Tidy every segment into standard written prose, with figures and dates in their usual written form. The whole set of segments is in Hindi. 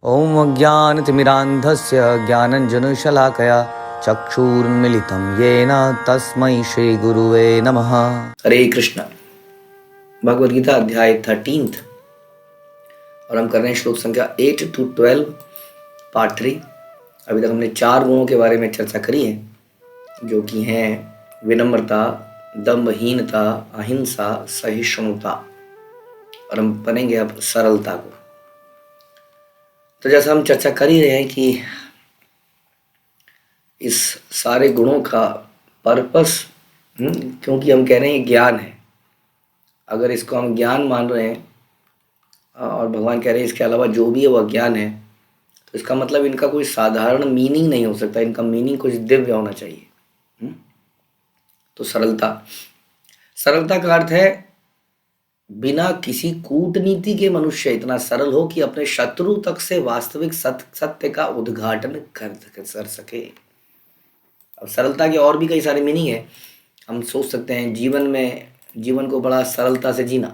ॐ अज्ञानतिमिरान्धस्य ज्ञानञ्जनशलाकया चक्षुरुन्मिलितं येन तस्मै श्रीगुरुवे नमः। हरे कृष्ण। भगवद गीता अध्याय 13 और हम कर रहे हैं श्लोक संख्या 8 to 12 पार्ट 3। अभी तक हमने 4 गुणों के बारे में चर्चा करी है, जो कि हैं विनम्रता, दम्भहीनता, अहिंसा, सहिष्णुता, और हम पढ़ेंगे अब सरलता को। तो जैसा हम चर्चा कर ही रहे हैं कि इस सारे गुणों का पर्पस, क्योंकि हम कह रहे हैं ज्ञान है, अगर इसको हम ज्ञान मान रहे हैं और भगवान कह रहे हैं इसके अलावा जो भी है वह ज्ञान है, तो इसका मतलब इनका कोई साधारण मीनिंग नहीं हो सकता, इनका मीनिंग कुछ दिव्य होना चाहिए। तो सरलता का अर्थ है बिना किसी कूटनीति के मनुष्य इतना सरल हो कि अपने शत्रु तक से वास्तविक सत्य का उद्घाटन कर सके। अब सरलता के और भी कई सारे मीनिंग है। हम सोच सकते हैं जीवन को बड़ा सरलता से जीना,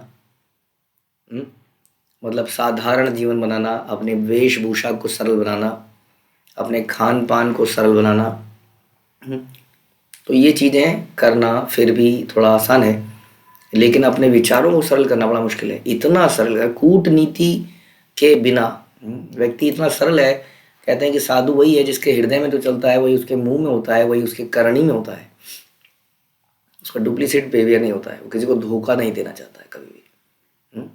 मतलब साधारण जीवन बनाना, अपने वेशभूषा को सरल बनाना, अपने खान पान को सरल बनाना। तो ये चीज़ें करना फिर भी थोड़ा आसान है, लेकिन अपने विचारों को सरल करना बड़ा मुश्किल है। इतना सरल है, कूटनीति के बिना व्यक्ति इतना सरल है। कहते हैं कि साधु वही है जिसके हृदय में तो चलता है, वही उसके मुंह में होता है, वही उसके करनी में होता है। उसका डुप्लीकेट बिहेवियर नहीं होता है, वो किसी को धोखा नहीं देना चाहता है कभी भी।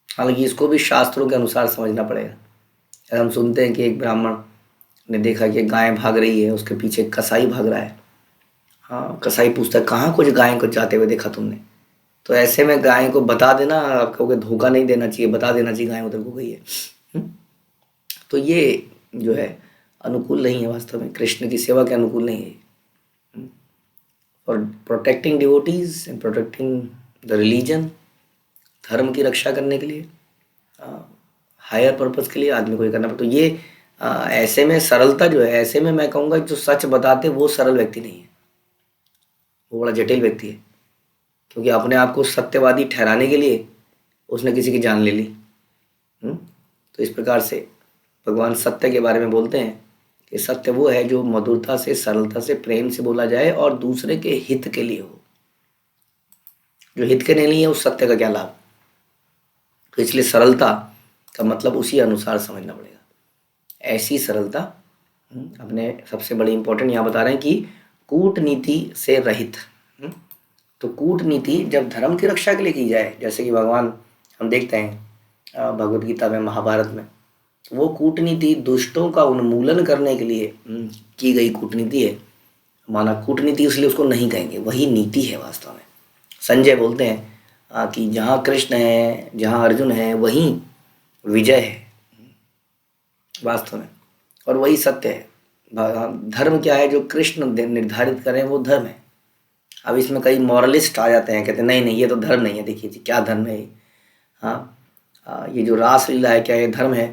हालांकि इसको भी शास्त्रों के अनुसार समझना पड़ेगा। हम सुनते हैं कि एक ब्राह्मण ने देखा कि गाय भाग रही है, उसके पीछे कसाई भाग रहा है। हाँ, कसाई पूछता है कहाँ कुछ गाय को जाते हुए देखा तुमने? तो ऐसे में गाय को बता देना, आप कहोगे धोखा नहीं देना चाहिए, बता देना चाहिए गाय उधर को गई है। तो ये जो है अनुकूल नहीं है, वास्तव में कृष्ण की सेवा के अनुकूल नहीं है। For protecting devotees and protecting the religion, धर्म की रक्षा करने के लिए, हायर पर्पस के लिए आदमी को ये करना पड़ता। तो ये ऐसे में सरलता जो है, ऐसे में मैं कहूँगा जो सच बताते वो सरल व्यक्ति नहीं है, वो बड़ा जटिल व्यक्ति है, क्योंकि अपने आप को सत्यवादी ठहराने के लिए उसने किसी की जान ले ली। तो इस प्रकार से भगवान सत्य के बारे में बोलते हैं कि सत्य वो है जो मधुरता से, सरलता से, प्रेम से बोला जाए और दूसरे के हित के लिए हो। जो हित के नहीं है उस सत्य का क्या लाभ? तो इसलिए सरलता का मतलब उसी अनुसार समझना पड़ेगा। ऐसी सरलता अपने सबसे बड़ी इंपॉर्टेंट यहाँ बता रहे हैं कि कूटनीति से रहित। तो कूटनीति जब धर्म की रक्षा के लिए की जाए, जैसे कि भगवान हम देखते हैं भगवद गीता में, महाभारत में, वो कूटनीति दुष्टों का उन्मूलन करने के लिए की गई कूटनीति है। माना कूटनीति इसलिए उसको नहीं कहेंगे, वही नीति है वास्तव में। संजय बोलते हैं कि जहाँ कृष्ण है, जहाँ अर्जुन है, वहीं विजय है वास्तव में, और वही सत्य है। धर्म क्या है? जो कृष्ण निर्धारित करें वो धर्म है। अब इसमें कई मॉरलिस्ट आ जाते हैं, कहते हैं नहीं ये तो धर्म नहीं है, देखिए क्या धर्म है। ये जो रासलीला है क्या ये धर्म है?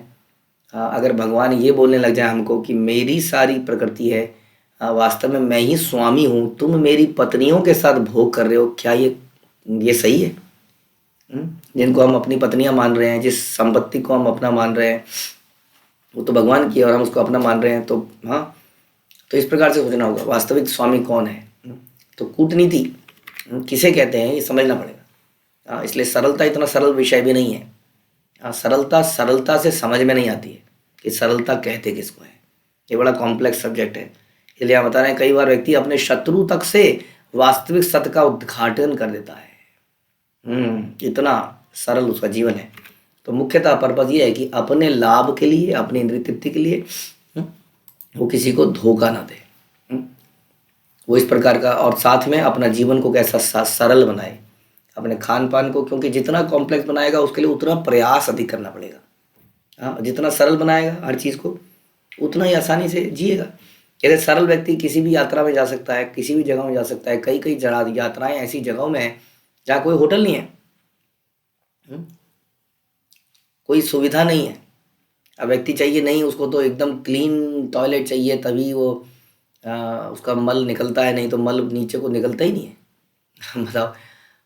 अगर भगवान ये बोलने लग जाए हमको कि मेरी सारी प्रकृति है, वास्तव में मैं ही स्वामी हूँ, तुम मेरी पत्नियों के साथ भोग कर रहे हो, क्या ये सही है? जिनको हम अपनी पत्नियां मान रहे हैं, जिस संपत्ति को हम अपना मान रहे हैं, वो तो भगवान की है और हम उसको अपना मान रहे हैं। तो तो इस प्रकार से सोचना होगा वास्तविक स्वामी कौन है। तो कूटनीति किसे कहते हैं ये समझना पड़ेगा। इसलिए सरलता इतना सरल विषय भी नहीं है। सरलता से समझ में नहीं आती है कि सरलता कहते किसको है। ये बड़ा कॉम्प्लेक्स सब्जेक्ट है। इसलिए आप बता रहे हैं कई बार व्यक्ति अपने शत्रु तक से वास्तविक सत्य का उद्घाटन कर देता है। इतना सरल उसका जीवन है। तो मुख्यतः पर्पज ये है कि अपने लाभ के लिए, अपनी इंद्रिय तृप्ति के लिए वो किसी को धोखा ना दे। वो इस प्रकार का, और साथ में अपना जीवन को कैसा सरल बनाए, अपने खान पान को, क्योंकि जितना कॉम्प्लेक्स बनाएगा उसके लिए उतना प्रयास अधिक करना पड़ेगा। जितना सरल बनाएगा हर चीज़ को उतना ही आसानी से जिएगा। जैसे सरल व्यक्ति किसी भी यात्रा में जा सकता है, किसी भी जगह में जा सकता है। कई यात्राएं ऐसी जगहों में हैं जहाँ कोई होटल नहीं है, कोई सुविधा नहीं है। अब व्यक्ति चाहिए नहीं, उसको तो एकदम क्लीन टॉयलेट चाहिए, तभी वो उसका मल निकलता है, नहीं तो मल नीचे को निकलता ही नहीं है। मतलब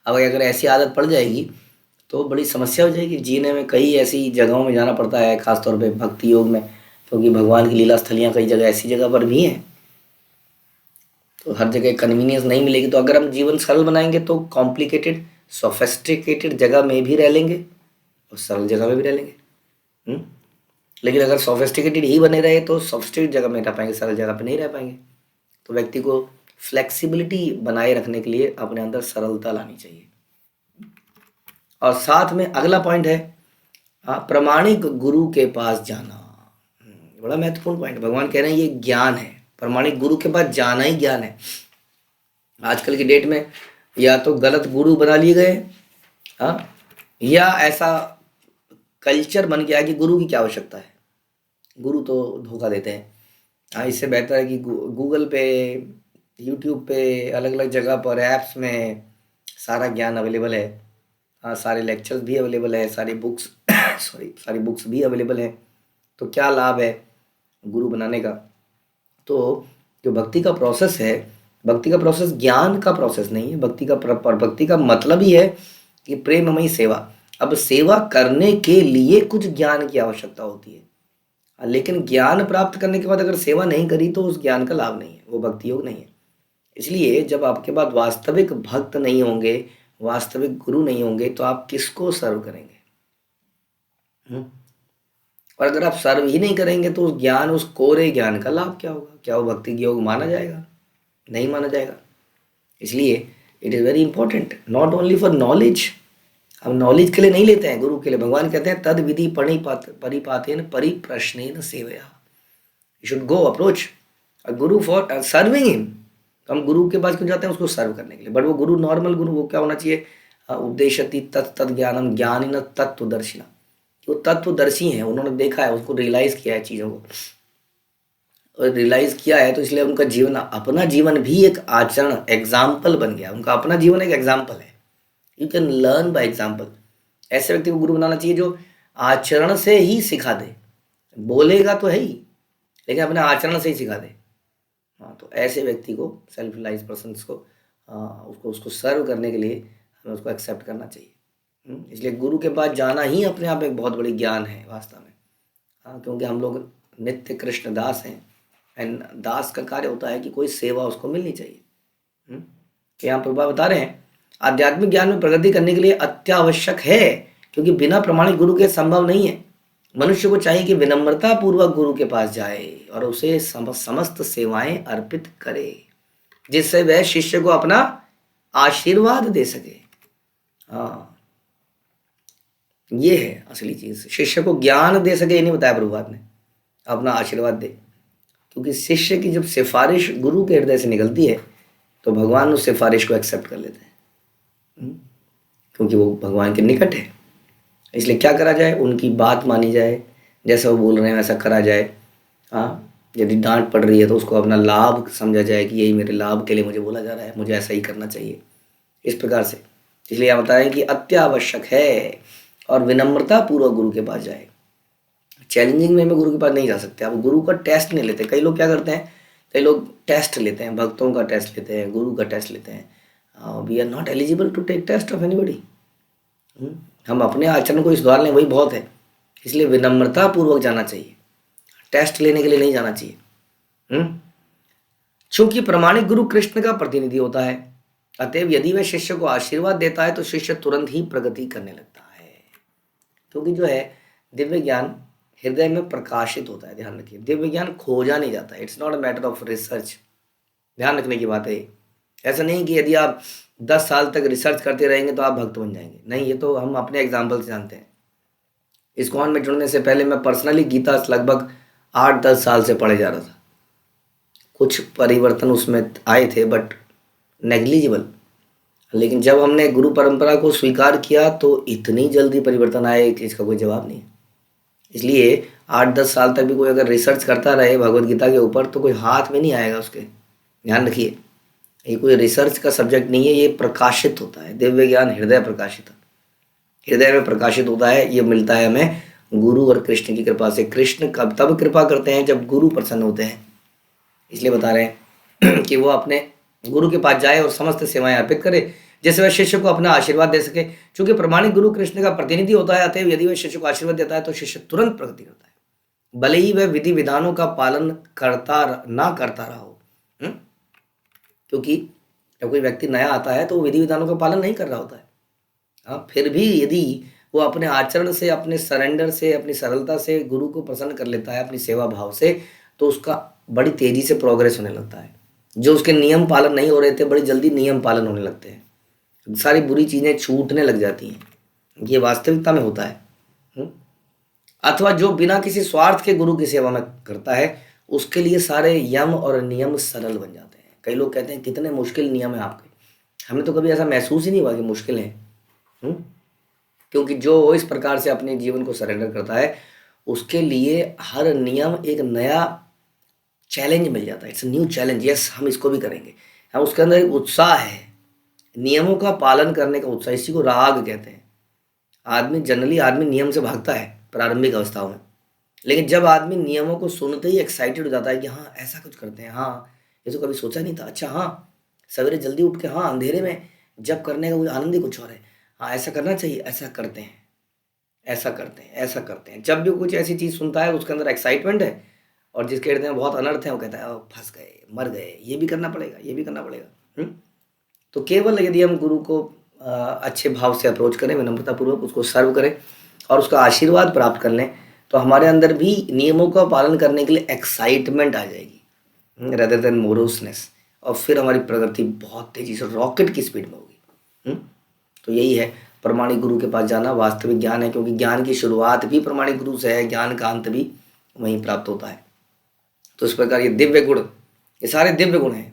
अब अगर ऐसी आदत पड़ जाएगी तो बड़ी समस्या हो जाएगी। जीने में कई ऐसी जगहों में जाना पड़ता है, खासतौर पे भक्ति योग में, क्योंकि भगवान की लीला स्थलियाँ कई जगह ऐसी जगह पर भी हैं, तो हर जगह कन्वीनियंस नहीं मिलेगी। तो अगर हम जीवन सरल बनाएंगे तो कॉम्प्लिकेटेड सोफेस्टिकेटेड जगह में भी रह लेंगे और सरल जगह में भी रह लेंगे। लेकिन अगर सोफेस्टिकेटेड ही बने रहे तो सोफिस्टिकेटेड जगह में रह पाएंगे, सरल जगह पे नहीं रह पाएंगे। तो व्यक्ति को फ्लेक्सिबिलिटी बनाए रखने के लिए अपने अंदर सरलता लानी चाहिए। और साथ में अगला पॉइंट है प्रामाणिक गुरु के पास जाना। बड़ा महत्वपूर्ण पॉइंट। भगवान कह रहे हैं ये ज्ञान है, प्रामाणिक गुरु के पास जाना ही ज्ञान है। आजकल की डेट में या तो गलत गुरु बना लिए गए, या ऐसा कल्चर बन गया कि गुरु की क्या आवश्यकता है, गुरु तो धोखा देते हैं। इससे बेहतर है कि गूगल पे, यूट्यूब पे, अलग अलग जगह पर ऐप्स में सारा ज्ञान अवेलेबल है। सारे लेक्चर्स भी अवेलेबल है, सारी बुक्स सारी बुक्स भी अवेलेबल है। तो क्या लाभ है गुरु बनाने का? तो जो भक्ति का प्रोसेस है, भक्ति का प्रोसेस ज्ञान का प्रोसेस नहीं है। भक्ति का मतलब ही है कि प्रेममयी सेवा। अब सेवा करने के लिए कुछ ज्ञान की आवश्यकता होती है, लेकिन ज्ञान प्राप्त करने के बाद अगर सेवा नहीं करी तो उस ज्ञान का लाभ नहीं है, वो भक्ति योग नहीं है। इसलिए जब आपके पास वास्तविक भक्त नहीं होंगे, वास्तविक गुरु नहीं होंगे, तो आप किसको सर्व करेंगे? और अगर आप सर्व ही नहीं करेंगे तो उस ज्ञान, उस कोरे ज्ञान का लाभ क्या होगा? क्या वो भक्ति योग माना जाएगा? नहीं माना जाएगा। इसलिए it is very important, not only for knowledge. हम नॉलेज के लिए नहीं लेते हैं, गुरु के लिए। भगवान कहते हैं तद विधि परिपातेन परिप्रश्नेन सेवया। You should go approach a Guru for serving him. तो हम गुरु के पास क्यों जाते हैं? उसको सर्व करने के लिए। बट वो गुरु नॉर्मल गुरु, वो क्या होना चाहिए? उपदेशति तत् ज्ञानम ज्ञानिन तत्वदर्शिना। वो तत्वदर्शी हैं, उन्होंने देखा है, उसको रियलाइज किया है चीज़ों को, और रियलाइज किया है, तो इसलिए उनका जीवन, अपना जीवन भी एक आचरण एग्जाम्पल बन गया। उनका अपना जीवन एक एग्जाम्पल है। You can learn by example. ऐसे व्यक्ति को गुरु बनाना चाहिए जो आचरण से ही सिखा दे। बोलेगा तो है ही, लेकिन अपने आचरण से ही सिखा दे। तो ऐसे व्यक्ति को, सेल्फ रियलाइज पर्सन को, उसको सर्व करने के लिए हमें उसको एक्सेप्ट करना चाहिए। इसलिए गुरु के पास जाना ही अपने आप एक बहुत बड़ी ज्ञान है वास्तव में। क्योंकि हम लोग नित्य कृष्ण दास हैं, एंड दास का कार्य होता है कि कोई सेवा उसको मिलनी चाहिए। यहाँ प्रभा बता रहे हैं आध्यात्मिक ज्ञान में प्रगति करने के लिए अत्यावश्यक है, क्योंकि बिना प्रमाणिक गुरु के संभव नहीं है। मनुष्य को चाहिए कि विनम्रता पूर्वक गुरु के पास जाए और उसे समस्त सेवाएं अर्पित करे, जिससे वह शिष्य को अपना आशीर्वाद दे सके। ये है असली चीज। शिष्य को ज्ञान दे सके, ये नहीं बताया प्रभुपाद ने, अपना आशीर्वाद दे। क्योंकि शिष्य की जब सिफारिश गुरु के हृदय से निकलती है तो भगवान उस सिफारिश को एक्सेप्ट कर लेते हैं, क्योंकि वो भगवान के निकट है। इसलिए क्या करा जाए? उनकी बात मानी जाए, जैसा वो बोल रहे हैं वैसा करा जाए। यदि डांट पड़ रही है तो उसको अपना लाभ समझा जाए कि यही मेरे लाभ के लिए मुझे बोला जा रहा है, मुझे ऐसा ही करना चाहिए, इस प्रकार से। इसलिए आप बताएं कि अत्यावश्यक है और विनम्रता पूर्वक गुरु के पास जाए। चैलेंजिंग में गुरु के पास नहीं जा सकते। आप गुरु का टेस्ट नहीं लेते। कई लोग क्या करते हैं, कई लोग टेस्ट लेते हैं, भक्तों का टेस्ट लेते हैं, गुरु का टेस्ट लेते हैं। We are not eligible to take test of anybody. हम अपने आचरण को सुधार लें, वही बहुत है। इसलिए विनम्रता पूर्वक जाना चाहिए, टेस्ट लेने के लिए नहीं जाना चाहिए। चूंकि प्रामाणिक गुरु कृष्ण का प्रतिनिधि होता है, अतएव यदि वह शिष्य को आशीर्वाद देता है तो शिष्य तुरंत ही प्रगति करने लगता है। क्योंकि जो है दिव्य ज्ञान हृदय में प्रकाशित होता है। ध्यान रखिए, दिव्य ज्ञान खोजा नहीं जाता। It's not a matter of research. ध्यान रखने की बात है। ऐसा नहीं कि यदि आप 10 साल तक रिसर्च करते रहेंगे तो आप भक्त बन जाएंगे। नहीं, ये तो हम अपने एग्जाम्पल से जानते हैं। इस्कॉन में जुड़ने से पहले मैं पर्सनली गीता लगभग 8-10 साल से पढ़े जा रहा था। कुछ परिवर्तन उसमें आए थे, बट नेग्लिजिबल। लेकिन जब हमने गुरु परंपरा को स्वीकार किया तो इतनी जल्दी परिवर्तन आए कि इसका कोई जवाब नहीं है। इसलिए 8-10 साल तक भी कोई अगर रिसर्च करता रहे भगवद गीता के ऊपर तो कोई हाथ में नहीं आएगा उसके। ध्यान रखिए, ये कोई रिसर्च का सब्जेक्ट नहीं है, ये प्रकाशित होता है। दिव्य ज्ञान हृदय प्रकाशित, हृदय में प्रकाशित होता है। ये मिलता है हमें गुरु और कृष्ण की कृपा से। कृष्ण कब तब कृपा करते हैं जब गुरु प्रसन्न होते हैं। इसलिए बता रहे हैं कि वो अपने गुरु के पास जाए और समस्त सेवाएं अर्पित करे, जैसे वह शिष्य को अपना आशीर्वाद दे सके। चूंकि प्रमाणिक गुरु कृष्ण का प्रतिनिधि होता है, अतएव यदि वह शिष्य को आशीर्वाद देता है तो शिष्य तुरंत प्रगति करता है, भले ही वह विधि विधानों का पालन ना करता रहा हो। क्योंकि जब कोई व्यक्ति नया आता है तो वो विधि विधानों का पालन नहीं कर रहा होता है। हाँ, फिर भी यदि वो अपने आचरण से, अपने सरेंडर से, अपनी सरलता से गुरु को प्रसन्न कर लेता है, अपनी सेवा भाव से, तो उसका बड़ी तेजी से प्रोग्रेस होने लगता है। जो उसके नियम पालन नहीं हो रहे थे, बड़ी जल्दी नियम पालन होने लगते हैं, सारी बुरी चीज़ें छूटने लग जाती हैं। ये वास्तविकता में होता है। अथवा जो बिना किसी स्वार्थ के गुरु की सेवा में करता है, उसके लिए सारे यम और नियम सरल बन जाते हैं। कई लोग कहते हैं कितने मुश्किल नियम है आपके, हमें तो कभी ऐसा महसूस ही नहीं हुआ कि मुश्किल है। क्योंकि जो इस प्रकार से अपने जीवन को सरेंडर करता है, उसके लिए हर नियम एक नया चैलेंज मिल जाता है। इट्स न्यू चैलेंज, यस हम इसको भी करेंगे। हाँ, उसके अंदर एक उत्साह है, नियमों का पालन करने का उत्साह, इसी को राग कहते हैं। आदमी नियम से भागता है प्रारंभिक अवस्थाओं में, लेकिन जब आदमी नियमों को सुनते ही एक्साइटेड हो जाता है कि हाँ ऐसा कुछ करते हैं, हाँ ये तो कभी सोचा नहीं था, अच्छा हाँ सवेरे जल्दी उठ के, हाँ अंधेरे में जब करने का आनंद ही कुछ और है, हाँ ऐसा करना चाहिए, ऐसा करते हैं, ऐसा करते हैं, ऐसा करते हैं। जब भी कुछ ऐसी चीज़ सुनता है उसके अंदर एक्साइटमेंट है, और जिसके हृदय में बहुत अनर्थ है वो कहता है फंस गए, मर गए, ये भी करना पड़ेगा, ये भी करना पड़ेगा। तो केवल यदि हम गुरु को अच्छे भाव से अप्रोच करें, विनम्रतापूर्वक उसको सर्व करें और उसका आशीर्वाद प्राप्त कर लें, तो हमारे अंदर भी नियमों का पालन करने के लिए एक्साइटमेंट आ जाएगी रेदर देन मोरोसनेस, और फिर हमारी प्रगति बहुत तेजी से रॉकेट की स्पीड में होगी। तो यही है प्रमाणिक गुरु के पास जाना वास्तविक ज्ञान है, क्योंकि ज्ञान की शुरुआत भी प्रमाणिक गुरु से है, ज्ञान का अंत भी वहीं प्राप्त होता है। तो इस प्रकार ये दिव्य गुण, ये सारे दिव्य गुण हैं।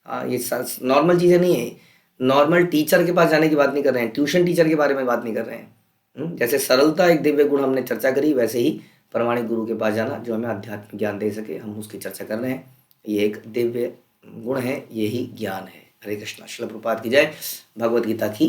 हाँ, ये नॉर्मल चीज़ें नहीं है। नॉर्मल टीचर के पास जाने की बात नहीं कर रहे हैं, ट्यूशन टीचर के बारे में बात नहीं कर रहे हैं। जैसे सरलता एक दिव्य गुण हमने चर्चा करी, वैसे ही प्रमाणिक गुरु के पास जाना जो हमें आध्यात्मिक ज्ञान दे सके, हम उसकी चर्चा कर रहे हैं। ये एक दिव्य गुण है, यही ज्ञान है। हरे कृष्णा। श्रील प्रभुपाद की जय। भगवद गीता की